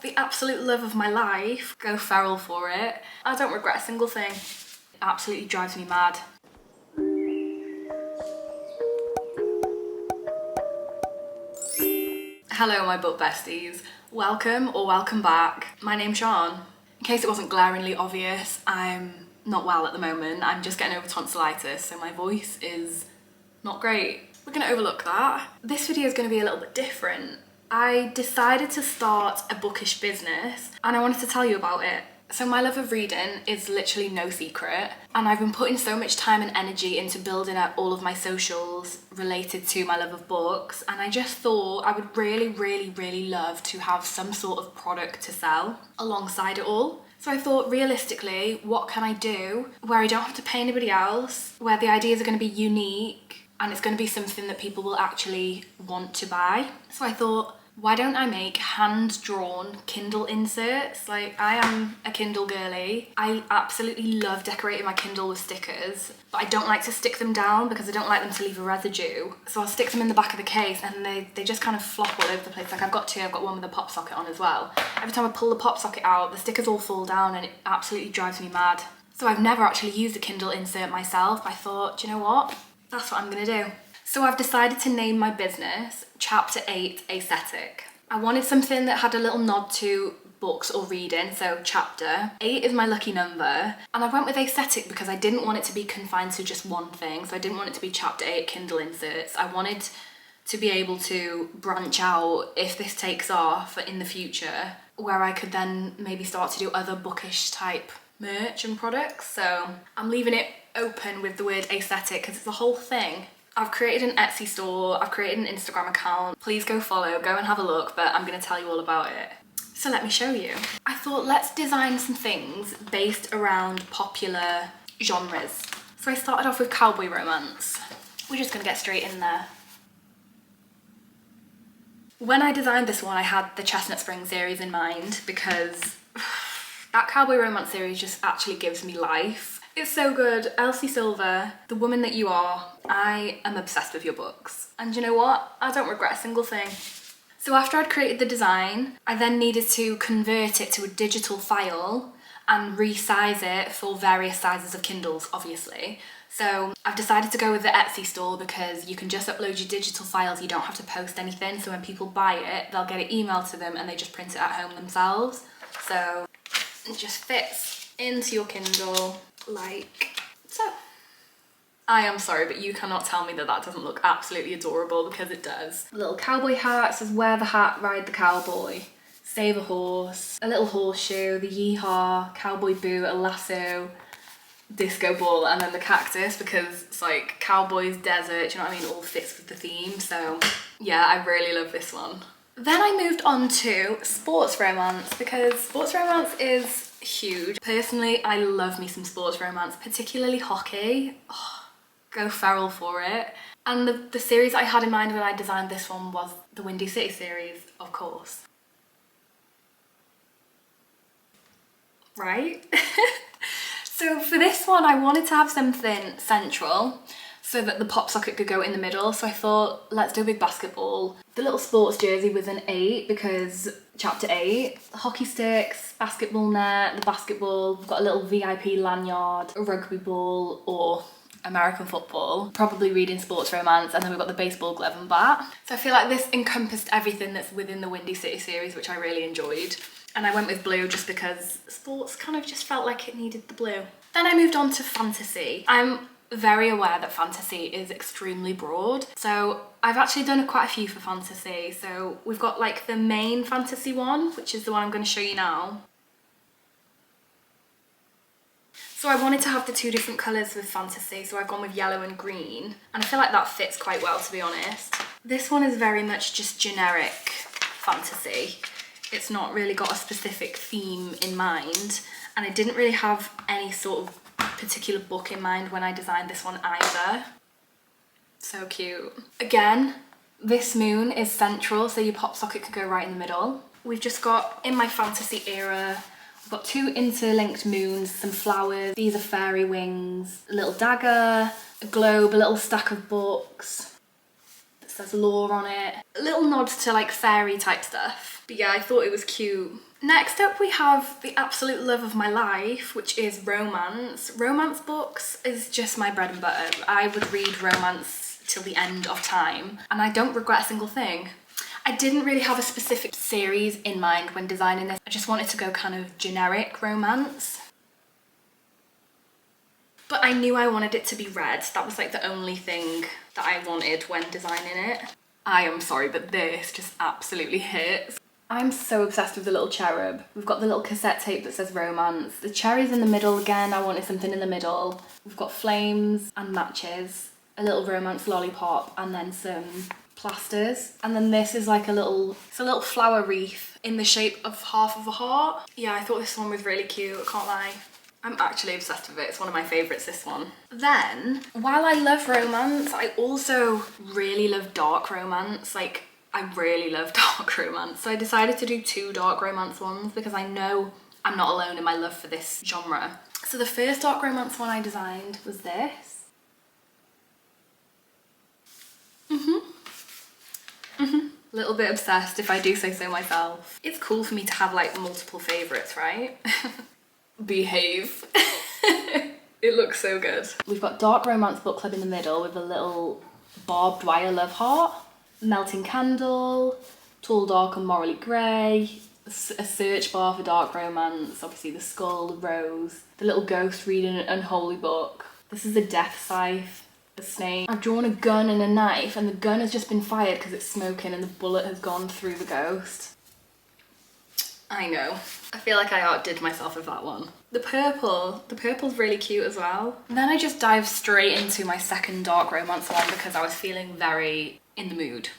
The absolute love of my life. Go feral for it. I don't regret a single thing. It absolutely drives me mad. Hello my book besties. Welcome or welcome back. My name's Siân. In case it wasn't glaringly obvious, I'm not well at the moment. I'm just getting over tonsillitis, so my voice is not great. We're gonna overlook that. This video is gonna be a little bit different. I decided to start a bookish business and I wanted to tell you about it. So my love of reading is literally no secret, and I've been putting so much time and energy into building up all of my socials related to my love of books, and I just thought I would really love to have some sort of product to sell alongside it all. So I thought, realistically, what can I do where I don't have to pay anybody else, where the ideas are going to be unique and it's going to be something that people will actually want to buy. So I thought, why don't I make hand-drawn Kindle inserts? Like, I am a Kindle girly. I absolutely love decorating my Kindle with stickers, but I don't like to stick them down because I don't like them to leave a residue. So I'll stick them in the back of the case and they just kind of flop all over the place. Like I've got one with a pop socket on as well. Every time I pull the pop socket out, the stickers all fall down and it absolutely drives me mad. So I've never actually used a Kindle insert myself. I thought, do you know what? That's what I'm gonna do. So I've decided to name my business Chapter 8 Aesthetic. I wanted something that had a little nod to books or reading, so chapter. 8 is my lucky number, and I went with aesthetic because I didn't want it to be confined to just one thing. So I didn't want it to be Chapter 8 Kindle inserts. I wanted to be able to branch out if this takes off in the future, where I could then maybe start to do other bookish type merch and products. So I'm leaving it open with the word aesthetic because it's the whole thing. I've created an Etsy store, I've created an Instagram account. Please go follow, go and have a look, but I'm gonna tell you all about it. So let me show you. I thought, let's design some things based around popular genres. So I started off with cowboy romance. We're just gonna get straight in there. When I designed this one, I had the Chestnut Spring series in mind because that cowboy romance series just actually gives me life. It's so good. Elsie Silver, the woman that you are, I am obsessed with your books. And you know what? I don't regret a single thing. So after I'd created the design, I then needed to convert it to a digital file and resize it for various sizes of Kindles, obviously. So I've decided to go with the Etsy store because you can just upload your digital files, you don't have to post anything. So when people buy it, they'll get it emailed to them and they just print it at home themselves. So it just fits into your Kindle like so. I am sorry, but you cannot tell me that that doesn't look absolutely adorable, because it does. A little cowboy hat says, wear the hat, ride the cowboy. Save a horse, a little horseshoe, the yeehaw, cowboy boot, a lasso, disco ball, and then the cactus, because it's like cowboys, desert, you know what I mean? All fits with the theme. So yeah, I really love this one. Then I moved on to sports romance because sports romance is huge. Personally, I love me some sports romance, particularly hockey. Oh, go feral for it. And the series I had in mind when I designed this one was the Windy City series, of course. Right? So for this one, I wanted to have something central so that the pop socket could go in the middle. So I thought, let's do a big basketball. The little sports jersey was an 8 because Chapter 8. Hockey sticks, basketball net, the basketball, we've got a little VIP lanyard, a rugby ball or American football, probably reading sports romance, and then we've got the baseball glove and bat. So I feel like this encompassed everything that's within the Windy City series, which I really enjoyed. And I went with blue just because sports kind of just felt like it needed the blue. Then I moved on to fantasy. I'm very aware that fantasy is extremely broad, so I've actually done quite a few for fantasy. So we've got like the main fantasy one, which is the one I'm going to show you now. So I wanted to have the 2 different colours with fantasy, so I've gone with yellow and green, and I feel like that fits quite well, to be honest. This one is very much just generic fantasy. It's not really got a specific theme in mind, and I didn't really have any sort of particular book in mind when I designed this one either. So cute. Again, this moon is central, so your pop socket could go right in the middle. We've just got, in my fantasy era, we've got 2 interlinked moons, some flowers, these are fairy wings, a little dagger, a globe, a little stack of books that says lore on it. A little nod to like fairy type stuff. But yeah, I thought it was cute Next up we have the absolute love of my life, which is romance. Romance books is just my bread and butter. I would read romance till the end of time and I don't regret a single thing. I didn't really have a specific series in mind when designing this. I just wanted to go kind of generic romance. But I knew I wanted it to be red. That was like the only thing that I wanted when designing it. I am sorry, but this just absolutely hits. I'm so obsessed with the little cherub. We've got the little cassette tape that says romance. The cherry's in the middle again. I wanted something in the middle. We've got flames and matches, a little romance lollipop, and then some plasters. And then this is like it's a little flower wreath in the shape of half of a heart. Yeah, I thought this one was really cute, I can't lie. I'm actually obsessed with it. It's one of my favourites, this one. Then, while I love romance, I also really love dark romance. Like, I really love dark romance. So I decided to do 2 dark romance ones because I know I'm not alone in my love for this genre. So the first dark romance one I designed was this. Little bit obsessed, if I do say so myself. It's cool for me to have like multiple favourites, right? Behave. It looks so good. We've got Dark Romance Book Club in the middle with a little barbed wire love heart, melting candle, tall, dark and morally grey, a search bar for dark romance, obviously the skull, the rose, the little ghost reading an unholy book. This is a death scythe, a snake. I've drawn a gun and a knife and the gun has just been fired because it's smoking and the bullet has gone through the ghost. I know. I feel like I outdid myself with that one. The purple's really cute as well. And then I just dived straight into my second dark romance one because I was feeling very in the mood.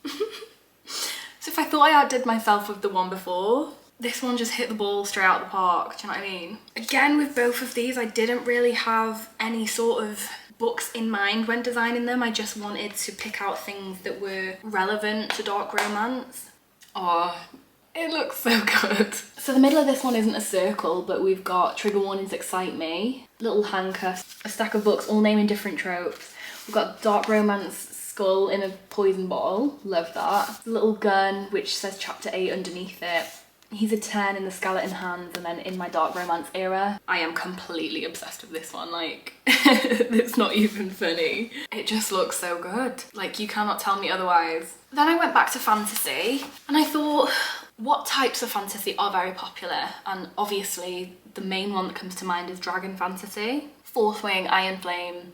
So if I thought I outdid myself with the one before, this one just hit the ball straight out of the park, do you know what I mean? Again, with both of these, I didn't really have any sort of books in mind when designing them. I just wanted to pick out things that were relevant to dark romance. Oh, it looks so good. So the middle of this one isn't a circle, but we've got trigger warnings excite me, little handcuffs, a stack of books all naming different tropes. We've got dark romance skull in a poison bottle, love that. A little gun which says chapter 8 underneath it. He's a 10 in the skeleton hands, and then in my dark romance era. I am completely obsessed with this one, like, it's not even funny. It just looks so good. Like, you cannot tell me otherwise. Then I went back to fantasy, and I thought, what types of fantasy are very popular? And obviously, the main one that comes to mind is dragon fantasy. Fourth Wing, Iron Flame.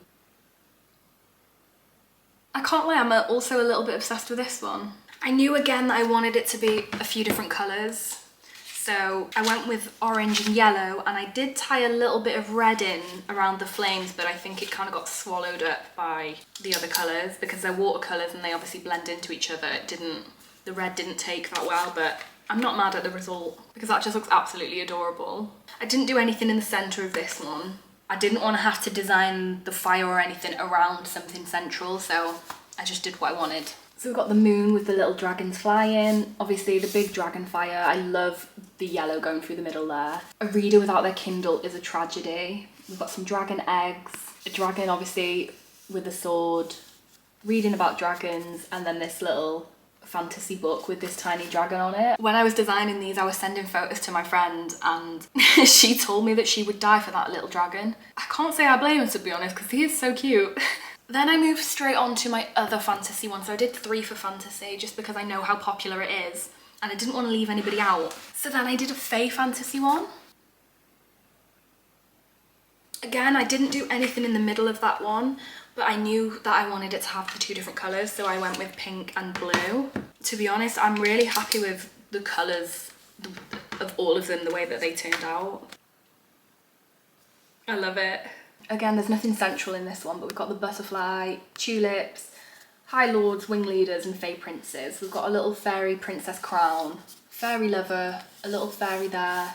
I can't lie, I'm also a little bit obsessed with this one. I knew again that I wanted it to be a few different colours. So I went with orange and yellow, and I did tie a little bit of red in around the flames, but I think it kind of got swallowed up by the other colours because they're watercolours and they obviously blend into each other. The red didn't take that well, but I'm not mad at the result because that just looks absolutely adorable. I didn't do anything in the centre of this one. I didn't want to have to design the fire or anything around something central, so I just did what I wanted. So we've got the moon with the little dragons flying. Obviously the big dragon fire. I love the yellow going through the middle there. A reader without their Kindle is a tragedy. We've got some dragon eggs. A dragon obviously with a sword. Reading about dragons, and then this little fantasy book with this tiny dragon on it. When I was designing these, I was sending photos to my friend and she told me that she would die for that little dragon. I can't say I blame her, to be honest, because he is so cute. Then I moved straight on to my other fantasy one. So I did 3 for fantasy just because I know how popular it is and I didn't want to leave anybody out. So then I did a fae fantasy one. Again, I didn't do anything in the middle of that one, but I knew that I wanted it to have the 2 different colours, so I went with pink and blue. To be honest, I'm really happy with the colours of all of them, the way that they turned out. I love it. Again, there's nothing central in this one, but we've got the butterfly, tulips, high lords, wing leaders and fae princes. We've got a little fairy princess crown, fairy lover, a little fairy there,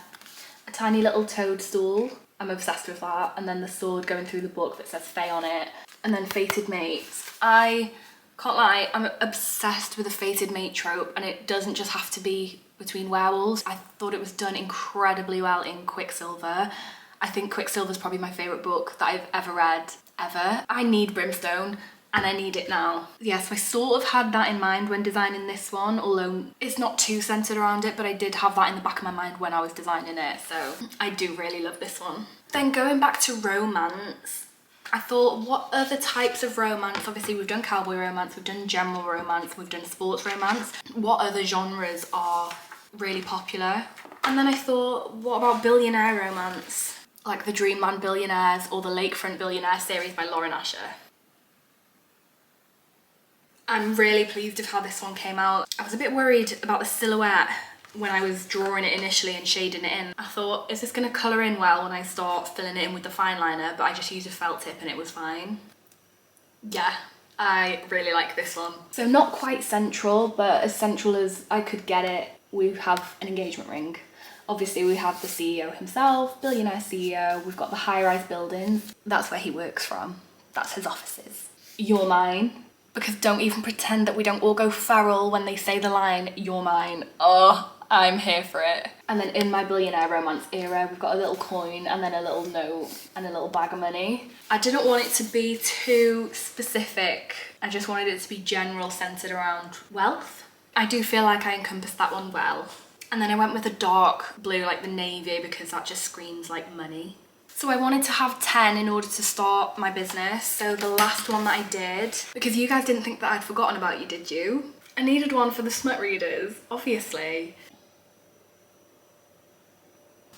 a tiny little toadstool. I'm obsessed with that. And then the sword going through the book that says fae on it. And then fated mates. I can't lie, I'm obsessed with the fated mate trope, and it doesn't just have to be between werewolves. I thought it was done incredibly well in Quicksilver. I think Quicksilver's probably my favourite book that I've ever read, ever. I need brimstone. and I need it now. Yeah, so I sort of had that in mind when designing this one, although it's not too centered around it, but I did have that in the back of my mind when I was designing it, so I do really love this one. Then going back to romance, I thought, what other types of romance? Obviously we've done cowboy romance, we've done general romance, we've done sports romance. What other genres are really popular? And then I thought, what about billionaire romance? Like the Dreamland Billionaires or the Lakefront Billionaire series by Lauren Asher. I'm really pleased with how this one came out. I was a bit worried about the silhouette when I was drawing it initially and shading it in. I thought, is this gonna colour in well when I start filling it in with the fine liner? But I just used a felt tip and it was fine. Yeah, I really like this one. So not quite central, but as central as I could get it. We have an engagement ring. Obviously we have the CEO himself, billionaire CEO. We've got the high-rise buildings. That's where he works from. That's his offices. You're mine. Because don't even pretend that we don't all go feral when they say the line, you're mine. Oh, I'm here for it. And then in my billionaire romance era, we've got a little coin and then a little note and a little bag of money. I didn't want it to be too specific. I just wanted it to be general, centered around wealth. I do feel like I encompassed that one well. And then I went with a dark blue, like the navy, because that just screams like money. So I wanted to have 10 in order to start my business. So the last one that I did, because you guys didn't think that I'd forgotten about you, did you? I needed one for the smut readers, obviously.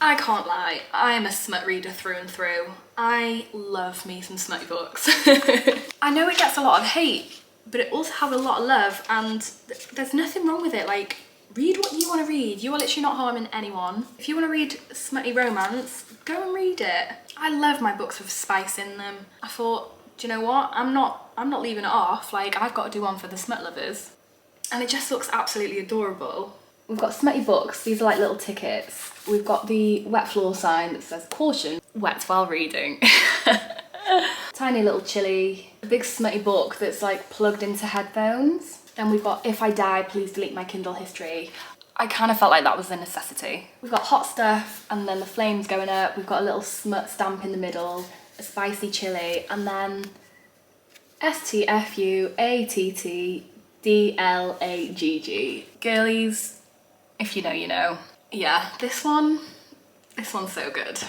I can't lie, I am a smut reader through and through. I love me some smutty books. I know it gets a lot of hate, but it also has a lot of love, and there's nothing wrong with it. Like, read what you want to read. You are literally not harming anyone. If you want to read smutty romance, go and read it. I love my books with spice in them. I thought, do you know what? I'm not leaving it off. Like, I've got to do one for the smut lovers. And it just looks absolutely adorable. We've got smutty books. These are like little tickets. We've got the wet floor sign that says caution, wet while reading. Tiny little chili. A big smutty book that's like plugged into headphones. Then we've got if I die, please delete my Kindle history. I kind of felt like that was a necessity. We've got hot stuff and then the flames going up. We've got a little smut stamp in the middle, a spicy chili, and then STFUATTDLAGG. Girlies, if you know, you know. Yeah, this one's so good.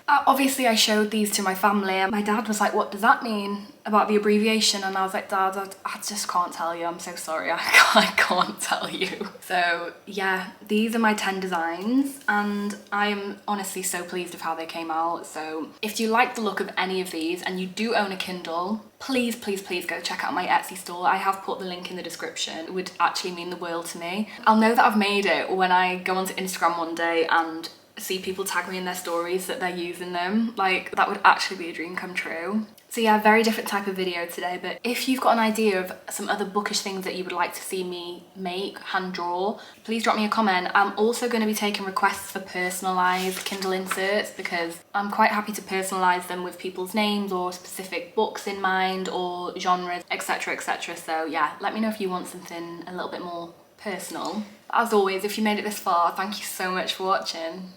Obviously I showed these to my family and my dad was like, what does that mean about the abbreviation? And I was like, Dad, I just can't tell you. I'm so sorry, I can't tell you. So yeah, these are my 10 designs and I'm honestly so pleased with how they came out. So if you like the look of any of these and you do own a Kindle, please, please, please go check out my Etsy store. I have put the link in the description. It would actually mean the world to me. I'll know that I've made it when I go onto Instagram one day and see people tag me in their stories that they're using them. Like, that would actually be a dream come true. So yeah, very different type of video today, but if you've got an idea of some other bookish things that you would like to see me make, hand draw, please drop me a comment. I'm also going to be taking requests for personalised Kindle inserts because I'm quite happy to personalise them with people's names or specific books in mind or genres, etc, etc. So yeah, let me know if you want something a little bit more personal. As always, if you made it this far, thank you so much for watching.